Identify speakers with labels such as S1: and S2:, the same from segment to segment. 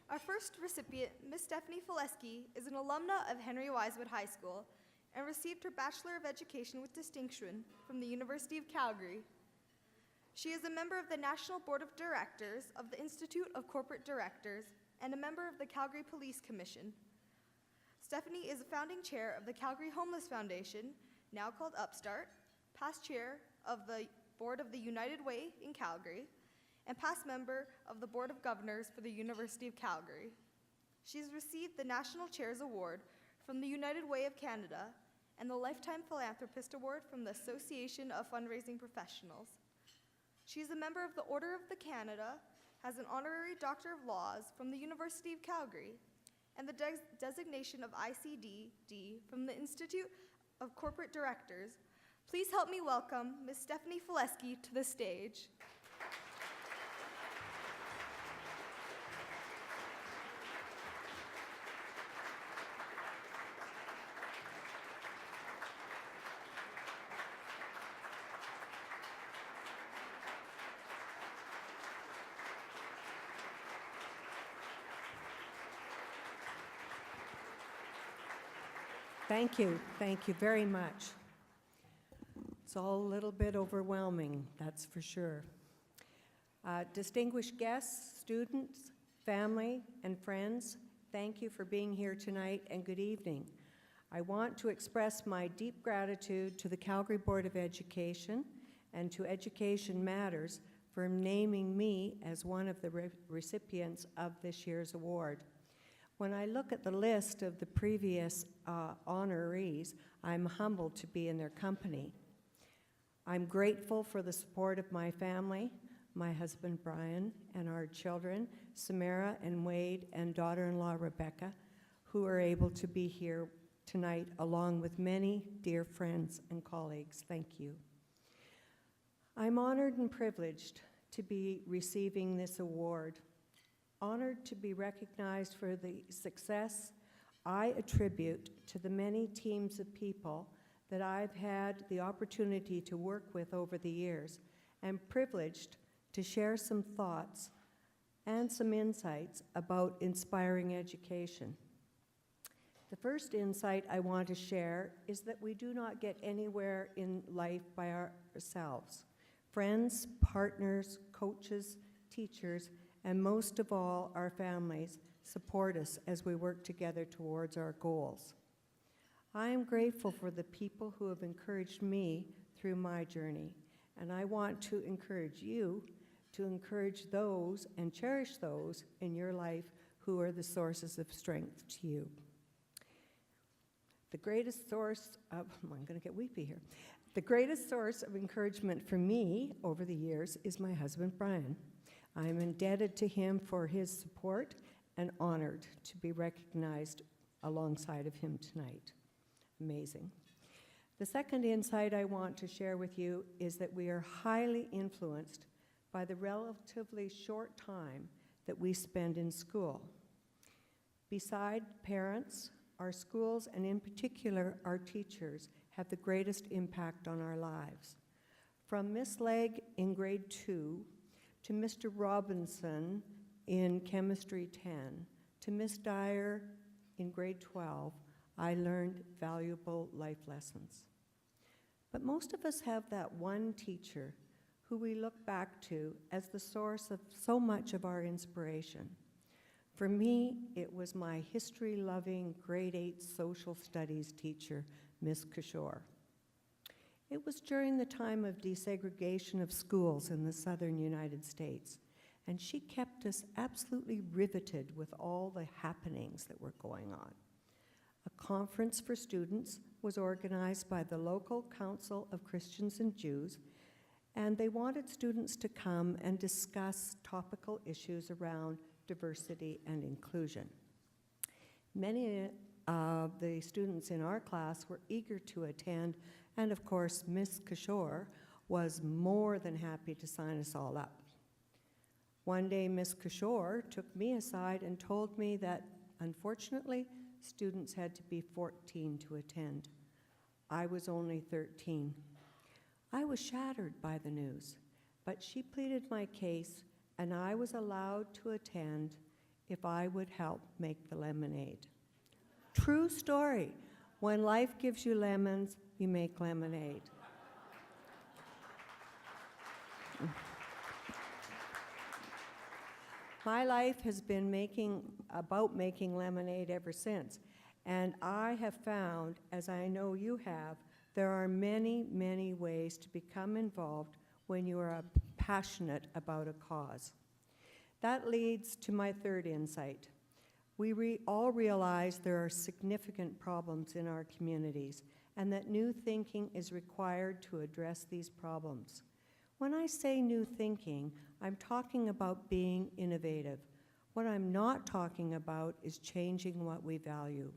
S1: Our first recipient, Ms. Stephanie Felesky, is an alumna of Henry Wisewood High School and received her Bachelor of Education with distinction from the University of Calgary. She is a member of the National Board of Directors of the Institute of Corporate Directors and a member of the Calgary Police Commission. Stephanie is a founding chair of the Calgary Homeless Foundation, now called Upstart, past chair of the Board of the United Way in Calgary, and past member of the Board of Governors for the University of Calgary. She's received the National Chairs Award from the United Way of Canada and the Lifetime Philanthropist Award from the Association of Fundraising Professionals. She's a member of the Order of the Canada, has an honorary Doctor of Laws from the University of Calgary, and the designation of ICDD from the Institute of Corporate Directors. Please help me welcome Ms. Stephanie Felesky to the stage.
S2: Thank you very much. It's all a little bit overwhelming, that's for sure. Distinguished guests, students, family, and friends, thank you for being here tonight and good evening. I want to express my deep gratitude to the Calgary Board of Education and to Education Matters for naming me as one of the recipients of this year's award. When I look at the list of the previous honorees, I'm humbled to be in their company. I'm grateful for the support of my family, my husband Brian, and our children, Samara and Wade, and daughter-in-law Rebecca, who are able to be here tonight along with many dear friends and colleagues. Thank you. I'm honored and privileged to be receiving this award. Honored to be recognized for the success I attribute to the many teams of people that I've had the opportunity to work with over the years, and privileged to share some thoughts and some insights about inspiring education. The first insight I want to share is that we do not get anywhere in life by ourselves. Friends, partners, coaches, teachers, and most of all, our families support us as we work together towards our goals. I am grateful for the people who have encouraged me through my journey, and I want to encourage you to encourage those and cherish those in your life who are the sources of strength to you. The greatest source of, I'm going to get weepy here. The greatest source of encouragement for me over the years is my husband, Brian. I am indebted to him for his support and honored to be recognized alongside of him tonight. Amazing. The second insight I want to share with you is that we are highly influenced by the relatively short time that we spend in school. Beside parents, our schools, and in particular our teachers, have the greatest impact on our lives. From Miss Legg in grade 2, to Mr. Robinson in Chemistry 10, to Miss Dyer in grade 12, I learned valuable life lessons. But most of us have that one teacher who we look back to as the source of so much of our inspiration. For me, it was my history-loving grade 8 social studies teacher, Miss Kishore. It was during the time of desegregation of schools in the southern United States, and she kept us absolutely riveted with all the happenings that were going on. A conference for students was organized by the local Council of Christians and Jews, and they wanted students to come and discuss topical issues around diversity and inclusion. Many of the students in our class were eager to attend, and of course, Miss Kishore was more than happy to sign us all up. One day, Miss Kishore took me aside and told me that, unfortunately, students had to be 14 to attend. I was only 13. I was shattered by the news, but she pleaded my case, and I was allowed to attend if I would help make the lemonade. True story. When life gives you lemons, you make lemonade. My life has been about making lemonade ever since. And I have found, as I know you have, there are many, many ways to become involved when you are passionate about a cause. That leads to my third insight. We all realize there are significant problems in our communities and that new thinking is required to address these problems. When I say new thinking, I'm talking about being innovative. What I'm not talking about is changing what we value.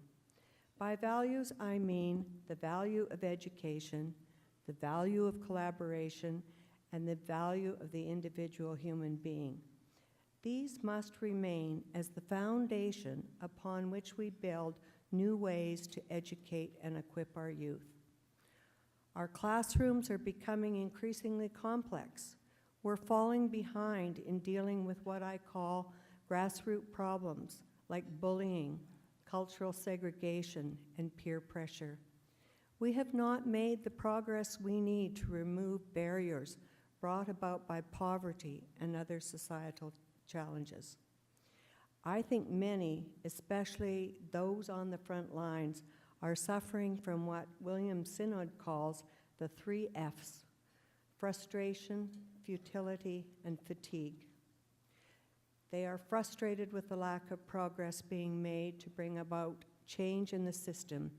S2: By values, I mean the value of education, the value of collaboration, and the value of the individual human being. These must remain as the foundation upon which we build new ways to educate and equip our youth. Our classrooms are becoming increasingly complex. We're falling behind in dealing with what I call grassroots problems like bullying, cultural segregation, and peer pressure. We have not made the progress we need to remove barriers brought about by poverty and other societal challenges. I think many, especially those on the front lines, are suffering from what William Synod calls the 3 F's: frustration, futility, and fatigue. They are frustrated with the lack of progress being made to bring about change in the system,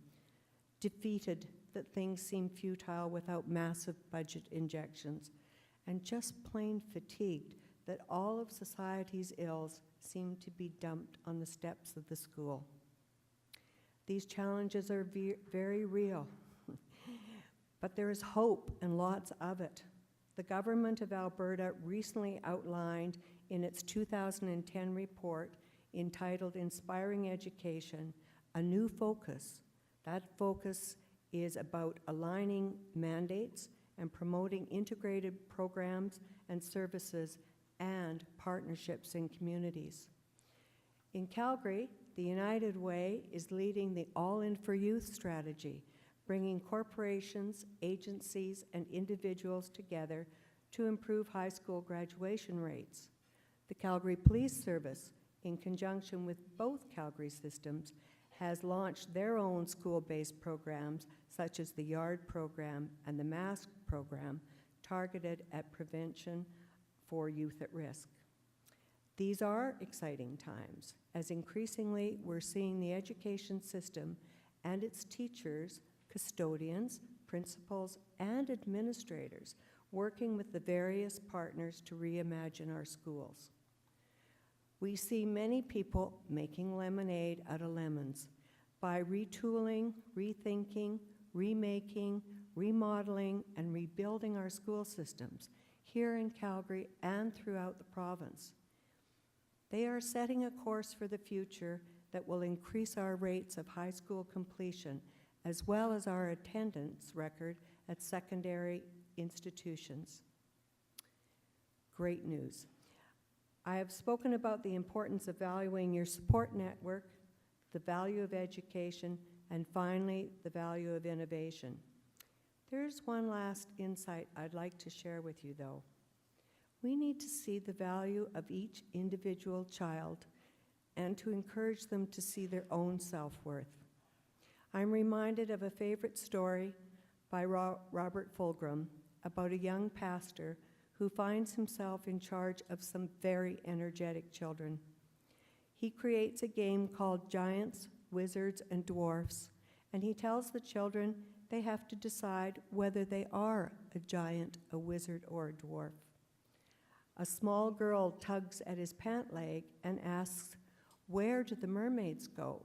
S2: defeated that things seem futile without massive budget injections, and just plain fatigued that all of society's ills seem to be dumped on the steps of the school. These challenges are very real, but there is hope and lots of it. The Government of Alberta recently outlined in its 2010 report entitled Inspiring Education a new focus. That focus is about aligning mandates and promoting integrated programs and services and partnerships in communities. In Calgary, the United Way is leading the All In for Youth strategy, bringing corporations, agencies, and individuals together to improve high school graduation rates. The Calgary Police Service, in conjunction with both Calgary systems, has launched their own school-based programs, such as the YARD program and the MASK program, targeted at prevention for youth at risk. These are exciting times, as increasingly we're seeing the education system and its teachers, custodians, principals, and administrators working with the various partners to reimagine our schools. We see many people making lemonade out of lemons by retooling, rethinking, remaking, remodeling, and rebuilding our school systems here in Calgary and throughout the province. They are setting a course for the future that will increase our rates of high school completion, as well as our attendance record at secondary institutions. Great news. I have spoken about the importance of valuing your support network, the value of education, and finally, the value of innovation. There's one last insight I'd like to share with you, though. We need to see the value of each individual child and to encourage them to see their own self-worth. I'm reminded of a favorite story by Robert Fulghum about a young pastor who finds himself in charge of some very energetic children. He creates a game called Giants, Wizards, and Dwarfs, and he tells the children they have to decide whether they are a giant, a wizard, or a dwarf. A small girl tugs at his pant leg and asks, "Where do the mermaids go?"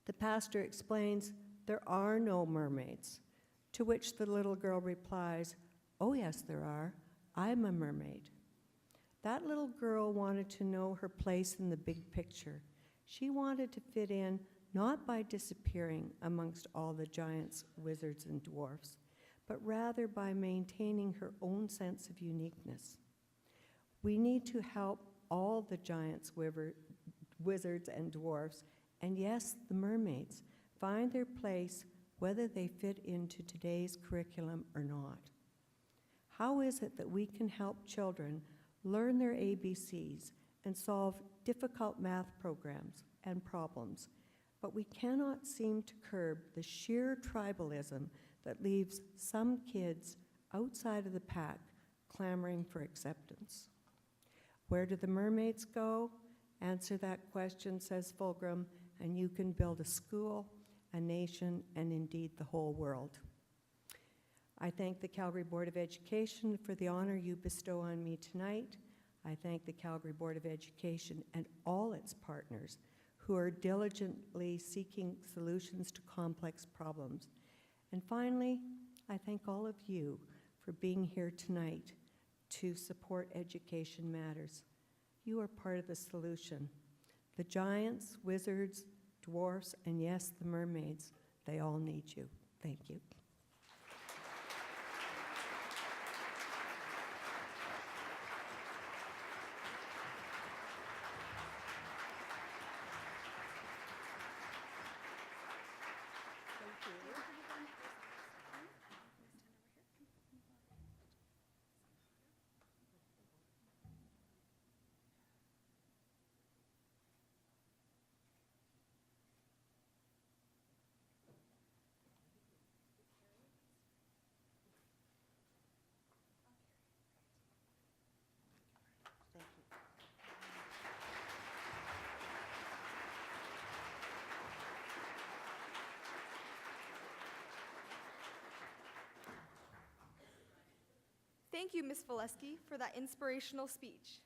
S2: The pastor explains, "There are no mermaids," to which the little girl replies, "Oh yes, there are. I'm a mermaid." That little girl wanted to know her place in the big picture. She wanted to fit in not by disappearing amongst all the giants, wizards, and dwarfs, but rather by maintaining her own sense of uniqueness. We need to help all the giants, wizards, and dwarfs, and yes, the mermaids, find their place whether they fit into today's curriculum or not. How is it that we can help children learn their ABCs and solve difficult math programs and problems, but we cannot seem to curb the sheer tribalism that leaves some kids outside of the pack clamoring for acceptance? Where do the mermaids go? Answer that question, says Fulgrim, and you can build a school, a nation, and indeed the whole world. I thank the Calgary Board of Education for the honor you bestow on me tonight. I thank the Calgary Board of Education and all its partners who are diligently seeking solutions to complex problems. And finally, I thank all of you for being here tonight to support Education Matters. You are part of the solution. The giants, wizards, dwarfs, and yes, the mermaids, they all need you. Thank you.
S1: Thank you, Ms. Felesky, for that inspirational speech.